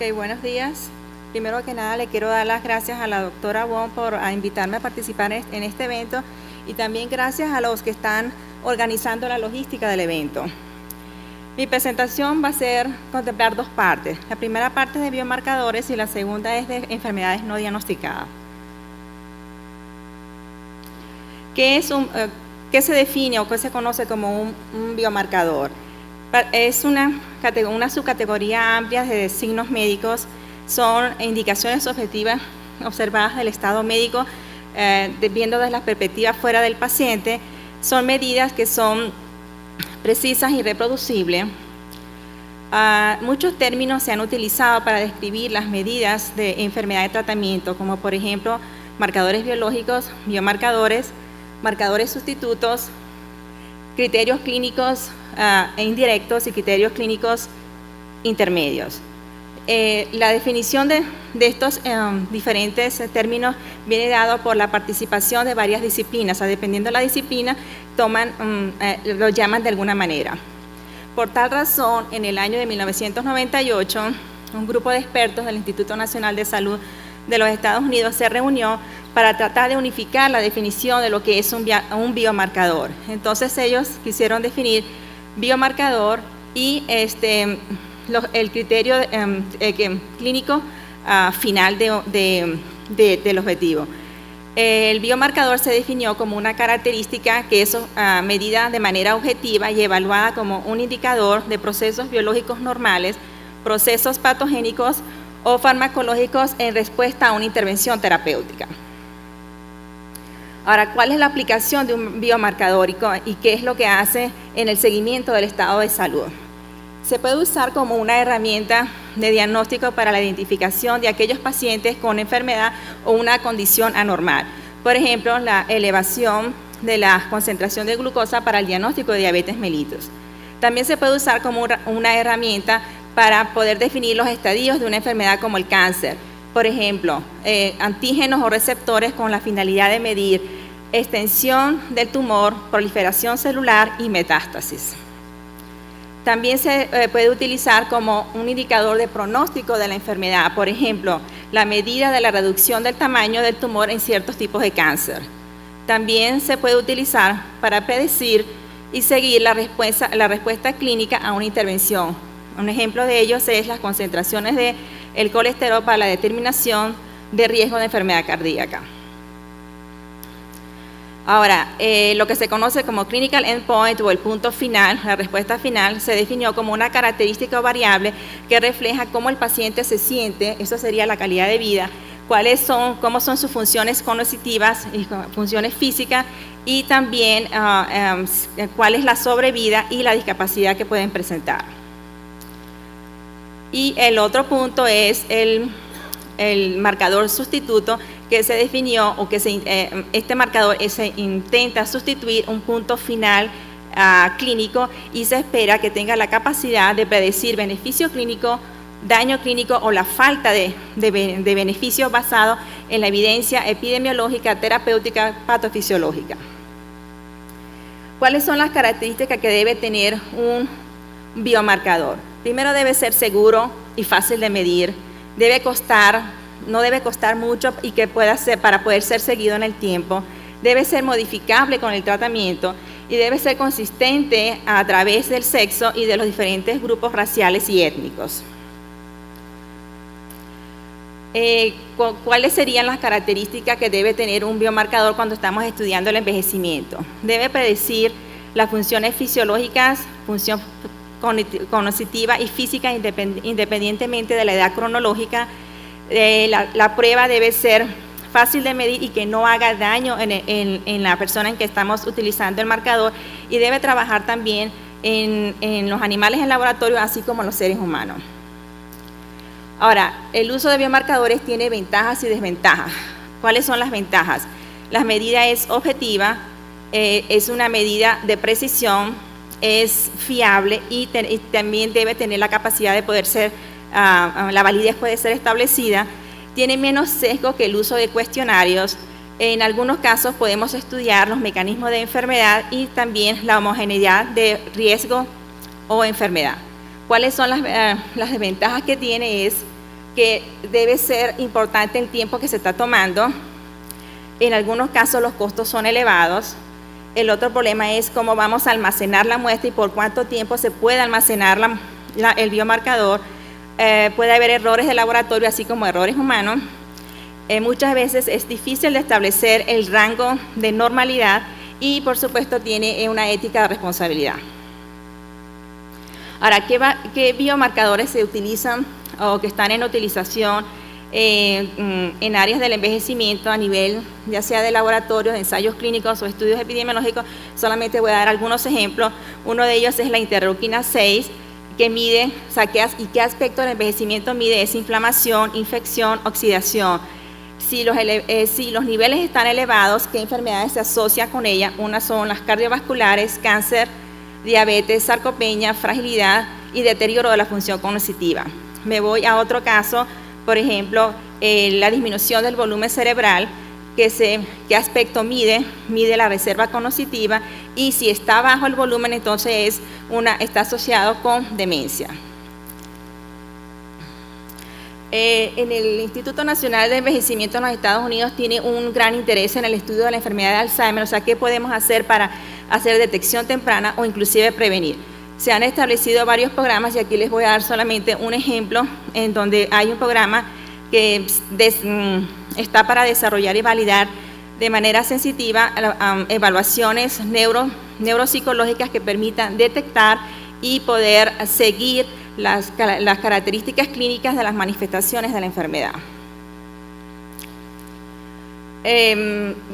Ok, buenos días. Primero que nada, le quiero dar las gracias a la doctora Wong por invitarme a participar en este evento y también gracias a los que están organizando la logística del evento. Mi presentación va a contemplar dos partes. La primera parte es de biomarcadores y la segunda es de enfermedades no diagnosticadas. ¿Qué se define o qué se conoce como un biomarcador? Es una subcategoría amplia de signos médicos, son indicaciones objetivas observadas del estado médico, viendo desde la perspectiva fuera del paciente, son medidas que son precisas y reproducibles. Muchos términos se han utilizado para describir las medidas de enfermedad de tratamiento, como por ejemplo marcadores biológicos, biomarcadores, marcadores sustitutos, criterios clínicos indirectos y criterios clínicos intermedios. La definición de estos diferentes términos viene dado por la participación de varias disciplinas. Dependiendo de la disciplina, lo llaman de alguna manera. Por tal razón, en el año de 1998, un grupo de expertos del Instituto Nacional de Salud de los Estados Unidos se reunió para tratar de unificar la definición de lo que es un biomarcador. Entonces ellos quisieron definir biomarcador y el criterio clínico final del objetivo. El biomarcador se definió como una característica que es medida de manera objetiva y evaluada como un indicador de procesos biológicos normales, procesos patogénicos o farmacológicos en respuesta a una intervención terapéutica. Ahora, ¿cuál es la aplicación de un biomarcador y qué es lo que hace en el seguimiento del estado de salud? Se puede usar como una herramienta de diagnóstico para la identificación de aquellos pacientes con enfermedad o una condición anormal. Por ejemplo, la elevación de la concentración de glucosa para el diagnóstico de diabetes mellitus. También se puede usar como una herramienta para poder definir los estadios de una enfermedad como el cáncer. Por ejemplo, antígenos o receptores con la finalidad de medir extensión del tumor, proliferación celular y metástasis. También se puede utilizar como un indicador de pronóstico de la enfermedad, por ejemplo, la medida de la reducción del tamaño del tumor en ciertos tipos de cáncer. También se puede utilizar para predecir y seguir la respuesta clínica a una intervención. Un ejemplo de ellos es las concentraciones del colesterol para la determinación de riesgo de enfermedad cardíaca. Ahora, lo que se conoce como clinical endpoint o el punto final, la respuesta final, se definió como una característica variable que refleja cómo el paciente se siente, eso sería la calidad de vida, cómo son sus funciones cognitivas y funciones físicas y también cuál es la sobrevida y la discapacidad que pueden presentar. Y el otro punto es el marcador sustituto, que se definió o que este marcador se intenta sustituir un punto final clínico y se espera que tenga la capacidad de predecir beneficio clínico, daño clínico o la falta de beneficio basado en la evidencia epidemiológica, terapéutica, patofisiológica. ¿Cuáles son las características que debe tener un biomarcador? Primero, debe ser seguro y fácil de medir, no debe costar mucho y que para poder ser seguido en el tiempo, debe ser modificable con el tratamiento y debe ser consistente a través del sexo y de los diferentes grupos raciales y étnicos. ¿Cuáles serían las características que debe tener un biomarcador cuando estamos estudiando el envejecimiento? Debe predecir las funciones fisiológicas, función cognitiva y física independientemente de la edad cronológica. La prueba debe ser fácil de medir y que no haga daño en la persona en que estamos utilizando el marcador y debe trabajar también en los animales en laboratorio así como en los seres humanos. Ahora, el uso de biomarcadores tiene ventajas y desventajas. ¿Cuáles son las ventajas? La medida es objetiva, es una medida de precisión, es fiable y también debe tener la capacidad de poder ser, la validez puede ser establecida, tiene menos sesgo que el uso de cuestionarios. En algunos casos podemos estudiar los mecanismos de enfermedad y también la homogeneidad de riesgo o enfermedad. ¿Cuáles son las desventajas que tiene? Es que debe ser importante el tiempo que se está tomando. En algunos casos los costos son elevados. El otro problema es cómo vamos a almacenar la muestra y por cuánto tiempo se puede almacenar el biomarcador. Puede haber errores de laboratorio, así como errores humanos. Muchas veces es difícil de establecer el rango de normalidad y, por supuesto, tiene una ética de responsabilidad. Ahora, ¿qué biomarcadores se utilizan o que están en utilización en áreas del envejecimiento a nivel ya sea de laboratorios, de ensayos clínicos o estudios epidemiológicos? Solamente voy a dar algunos ejemplos. Uno de ellos es la interleuquina 6, que mide, o sea, qué aspecto del envejecimiento mide, es inflamación, infección, oxidación. Si los niveles están elevados, ¿qué enfermedades se asocian con ella? Unas son las cardiovasculares, cáncer, diabetes, sarcopenia, fragilidad y deterioro de la función cognitiva. Me voy a otro caso, por ejemplo, la disminución del volumen cerebral, qué aspecto mide la reserva cognitiva, y si está bajo el volumen, entonces está asociado con demencia. En el Instituto Nacional de Envejecimiento en los Estados Unidos tiene un gran interés en el estudio de la enfermedad de Alzheimer, o sea, ¿qué podemos hacer para hacer detección temprana o inclusive prevenir? Se han establecido varios programas y aquí les voy a dar solamente un ejemplo en donde hay un programa que está para desarrollar y validar de manera sensitiva evaluaciones neuropsicológicas que permitan detectar y poder seguir las características clínicas de las manifestaciones de la enfermedad.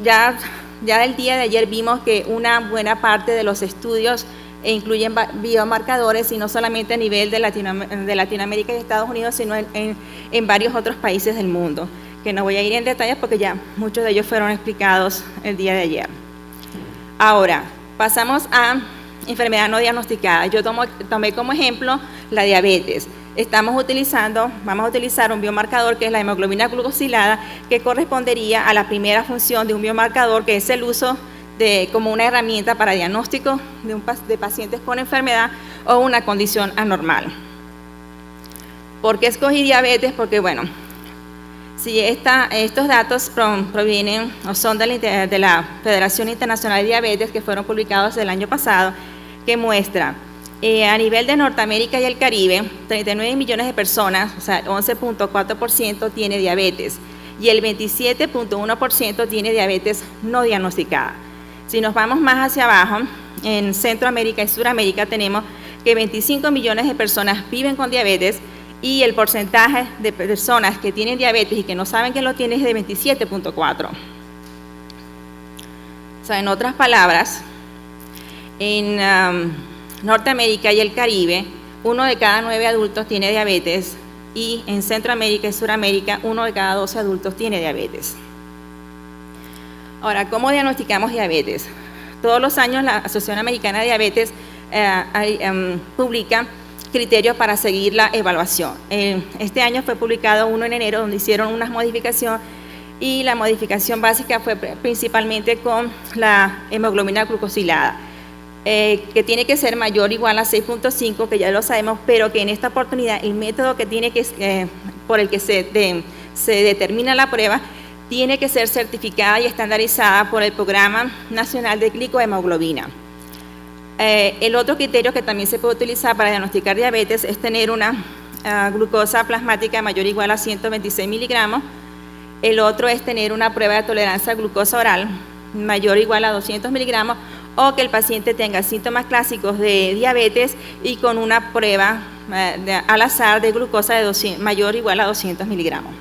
Ya el día de ayer vimos que una buena parte de los estudios incluyen biomarcadores, y no solamente a nivel de Latinoamérica y Estados Unidos, sino en varios otros países del mundo, que no voy a ir en detalles porque ya muchos de ellos fueron explicados el día de ayer. Ahora, pasamos a enfermedad no diagnosticada. Yo tomé como ejemplo la diabetes. Vamos a utilizar un biomarcador que es la hemoglobina glucosilada, que correspondería a la primera función de un biomarcador, que es el uso como una herramienta para diagnóstico de pacientes con enfermedad o una condición anormal. ¿Por qué escogí diabetes? Porque, bueno, si estos datos provienen o son de la Federación Internacional de Diabetes, que fueron publicados el año pasado, que muestra a nivel de Norteamérica y el Caribe, 39 millones de personas, o sea, 11.4% tiene diabetes, y el 27.1% tiene diabetes no diagnosticada. Si nos vamos más hacia abajo, en Centroamérica y Suramérica tenemos que 25 millones de personas viven con diabetes, y el porcentaje de personas que tienen diabetes y que no saben que lo tienen es de 27.4%. O sea, en otras palabras, en Norteamérica y el Caribe, 1 de cada 9 adultos tiene diabetes, y en Centroamérica y Suramérica, 1 de cada 12 adultos tiene diabetes. Ahora, ¿cómo diagnosticamos diabetes? Todos los años la Asociación Americana de Diabetes publica criterios para seguir la evaluación. Este año fue publicado uno en enero, donde hicieron unas modificaciones, y la modificación básica fue principalmente con la hemoglobina glucosilada, que tiene que ser mayor o igual a 6.5, que ya lo sabemos, pero que en esta oportunidad el método por el que se determina la prueba tiene que ser certificada y estandarizada por el Programa Nacional de Glicohemoglobina. El otro criterio que también se puede utilizar para diagnosticar diabetes es tener una glucosa plasmática mayor o igual a 126 miligramos. El otro es tener una prueba de tolerancia a glucosa oral mayor o igual a 200 miligramos, o que el paciente tenga síntomas clásicos de diabetes y con una prueba al azar de glucosa mayor o igual a 200 miligramos.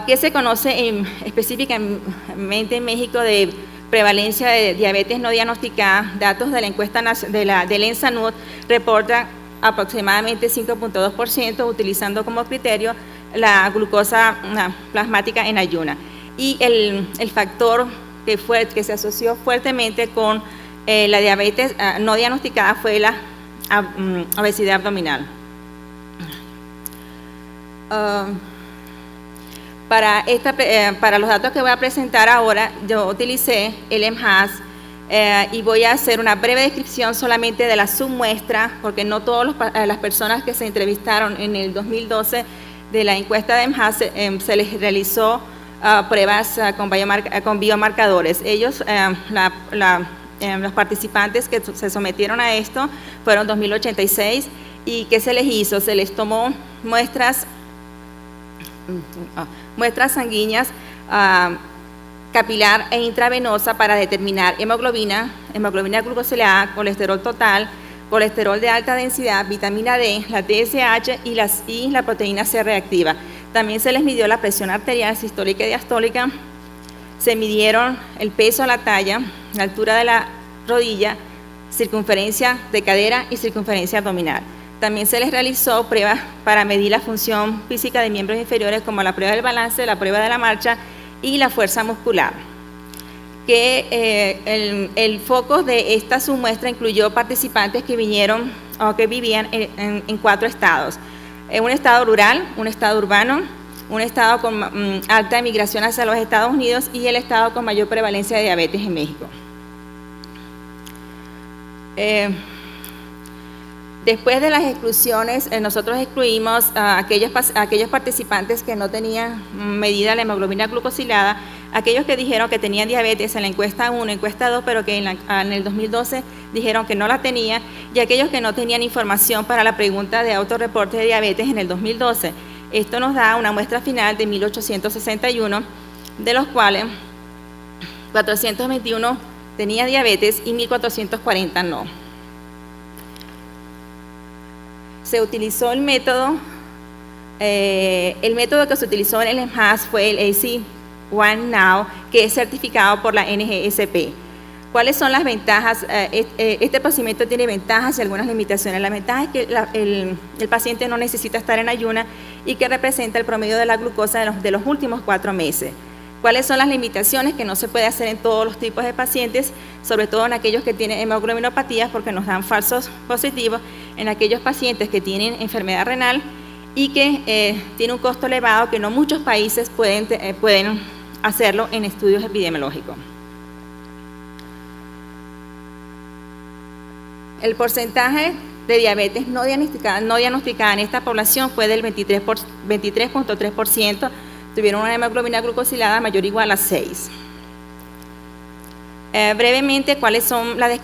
¿Qué se conoce específicamente en México de prevalencia de diabetes no diagnosticada? Datos de la encuesta del ENSANUD reportan aproximadamente 5.2%, utilizando como criterio la glucosa plasmática en ayuna. Y el factor que se asoció fuertemente con la diabetes no diagnosticada fue la obesidad abdominal. Para los datos que voy a presentar ahora, yo utilicé el EMHAS, y voy a hacer una breve descripción solamente de la submuestra, porque no todas las personas que se entrevistaron en el 2012 de la encuesta de MHAS se les realizó pruebas con biomarcadores. Ellos, los participantes que se sometieron a esto fueron 2.086, y ¿qué se les hizo? Se les tomó muestras sanguíneas capilar e intravenosa para determinar hemoglobina glucosilada, colesterol total, colesterol de alta densidad, vitamina D, la TSH y la proteína C reactiva. También se les midió la presión arterial sistólica y diastólica, se midieron el peso, la talla, la altura de la rodilla, circunferencia de cadera y circunferencia abdominal. También se les realizó pruebas para medir la función física de miembros inferiores, como la prueba del balance, la prueba de la marcha y la fuerza muscular. El foco de esta submuestra incluyó participantes que vinieron o que vivían en 4 estados: un estado rural, un estado urbano, un estado con alta emigración hacia los Estados Unidos y el estado con mayor prevalencia de diabetes en México. Después de las exclusiones, nosotros excluimos a aquellos participantes que no tenían medida la hemoglobina glucosilada, aquellos que dijeron que tenían diabetes en la encuesta 1, encuesta 2, pero que en el 2012 dijeron que no la tenían, y aquellos que no tenían información para la pregunta de autorreporte de diabetes en el 2012. Esto nos da una muestra final de 1.861, de los cuales 421 tenían diabetes y 1.440 no. Se utilizó el método que se utilizó en el MHAS fue el AC1Now, que es certificado por la NGSP. ¿Cuáles son las ventajas? Este procedimiento tiene ventajas y algunas limitaciones. La ventaja es que el paciente no necesita estar en ayuna y que representa el promedio de la glucosa de los últimos 4 meses. ¿Cuáles son las limitaciones? Que no se puede hacer en todos los tipos de pacientes, sobre todo en aquellos que tienen hemoglobinopatías, porque nos dan falsos positivos, en aquellos pacientes que tienen enfermedad renal y que tiene un costo elevado, que no muchos países pueden hacerlo en estudios epidemiológicos. El porcentaje de diabetes no diagnosticada en esta población fue del 23.3%, tuvieron una hemoglobina glucosilada mayor o igual a 6. Brevemente, ¿cuáles son las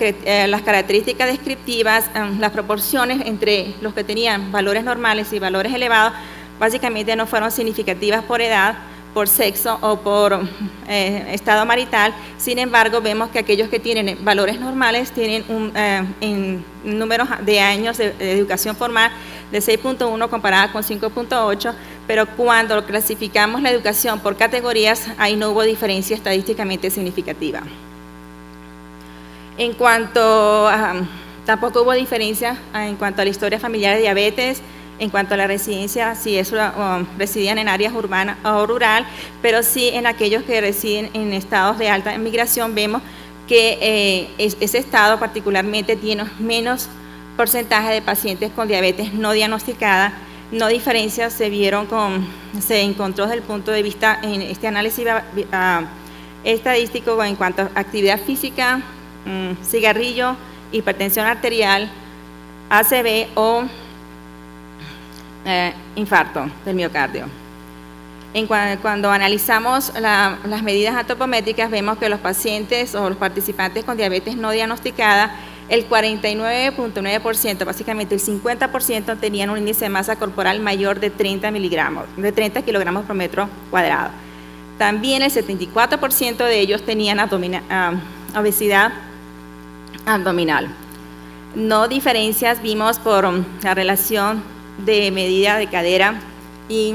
características descriptivas? Las proporciones entre los que tenían valores normales y valores elevados básicamente no fueron significativas por edad, por sexo o por estado marital. Sin embargo, vemos que aquellos que tienen valores normales tienen en números de años de educación formal de 6.1 comparada con 5.8, pero cuando clasificamos la educación por categorías, ahí no hubo diferencia estadísticamente significativa. En cuanto tampoco hubo diferencia en cuanto a la historia familiar de diabetes, en cuanto a la residencia, si eso residían en áreas urbanas o rural, pero sí en aquellos que residen en estados de alta migración, vemos que ese estado particularmente tiene menos porcentaje de pacientes con diabetes no diagnosticada. No diferencias se encontró desde el punto de vista en este análisis estadístico en cuanto a actividad física, cigarrillo, hipertensión arterial, ACV o infarto del miocardio. Cuando analizamos las medidas antropométricas, vemos que los pacientes o los participantes con diabetes no diagnosticada, el 49.9%, básicamente el 50%, tenían un índice de masa corporal mayor de 30 kilogramos por metro cuadrado. También el 74% de ellos tenían obesidad abdominal. No diferencias vimos por la relación de medida de cadera y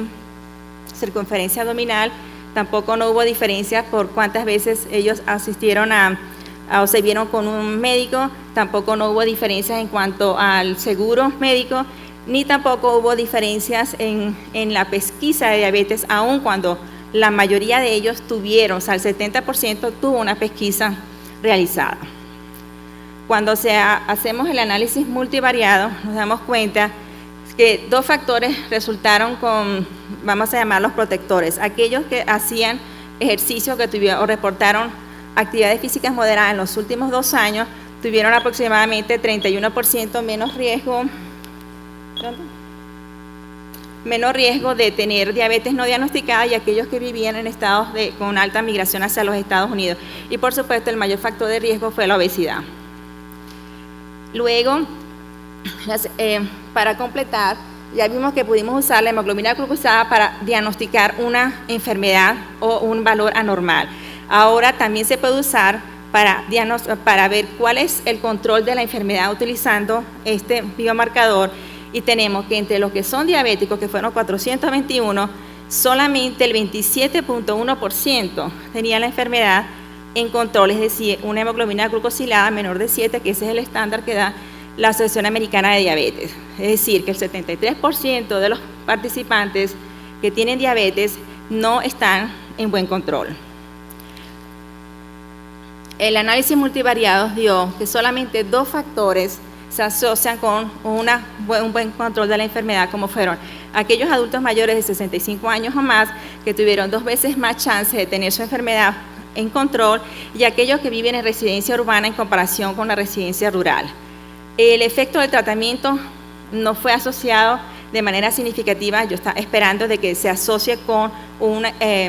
circunferencia abdominal. Tampoco no hubo diferencias por cuántas veces ellos asistieron o se vieron con un médico. Tampoco no hubo diferencias en cuanto al seguro médico, ni tampoco hubo diferencias en la pesquisa de diabetes, aun cuando la mayoría de ellos tuvieron, o sea, el 70% tuvo una pesquisa realizada. Cuando hacemos el análisis multivariado, nos damos cuenta que 2 factores resultaron vamos a llamarlos protectores: aquellos que hacían ejercicio o reportaron actividades físicas moderadas en los últimos 2 años tuvieron aproximadamente 31% menos riesgo de tener diabetes no diagnosticada y aquellos que vivían en estados con alta migración hacia los Estados Unidos. Y por supuesto el mayor factor de riesgo fue la obesidad. Luego, para completar, ya vimos que pudimos usar la hemoglobina glucosada para diagnosticar una enfermedad o un valor anormal. Ahora también se puede usar para ver cuál es el control de la enfermedad utilizando este biomarcador. Y tenemos que entre los que son diabéticos, que fueron 421, solamente el 27.1% tenían la enfermedad en control, es decir, una hemoglobina glucosilada menor de 7, que ese es el estándar que da la Asociación Americana de Diabetes. Es decir, que el 73% de los participantes que tienen diabetes no están en buen control. El análisis multivariado dio que solamente 2 factores se asocian con un buen control de la enfermedad, como fueron aquellos adultos mayores de 65 años o más que tuvieron 2 veces más chance de tener su enfermedad en control y aquellos que viven en residencia urbana en comparación con la residencia rural. El efecto del tratamiento no fue asociado de manera significativa. Yo estaba esperando de que se asocie con un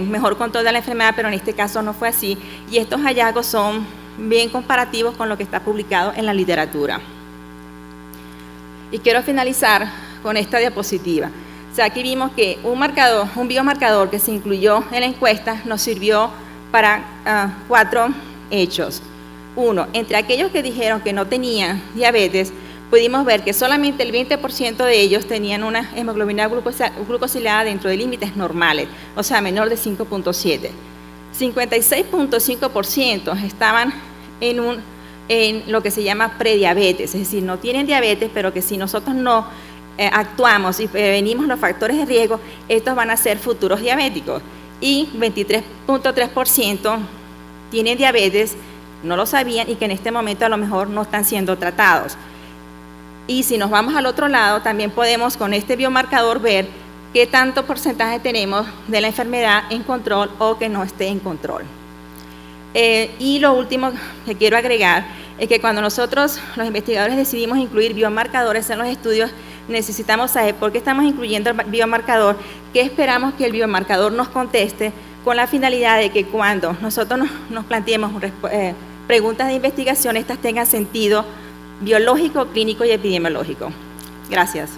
mejor control de la enfermedad, pero en este caso no fue así. Y estos hallazgos son bien comparativos con lo que está publicado en la literatura. Y quiero finalizar con esta diapositiva. O sea, aquí vimos que un biomarcador que se incluyó en la encuesta nos sirvió para 4 hechos. 1, entre aquellos que dijeron que no tenían diabetes, pudimos ver que solamente el 20% de ellos tenían una hemoglobina glucosilada dentro de límites normales, o sea, menor de 5.7. 56.5% estaban en lo que se llama prediabetes, es decir, no tienen diabetes, pero que si nosotros no actuamos y prevenimos los factores de riesgo, estos van a ser futuros diabéticos. Y 23.3% tienen diabetes, no lo sabían y que en este momento a lo mejor no están siendo tratados. Y si nos vamos al otro lado, también podemos con este biomarcador ver qué tanto porcentaje tenemos de la enfermedad en control o que no esté en control. Y lo último que quiero agregar es que cuando nosotros, los investigadores, decidimos incluir biomarcadores en los estudios, necesitamos saber por qué estamos incluyendo el biomarcador, qué esperamos que el biomarcador nos conteste, con la finalidad de que cuando nosotros nos planteemos preguntas de investigación, estas tengan sentido biológico, clínico y epidemiológico. Gracias.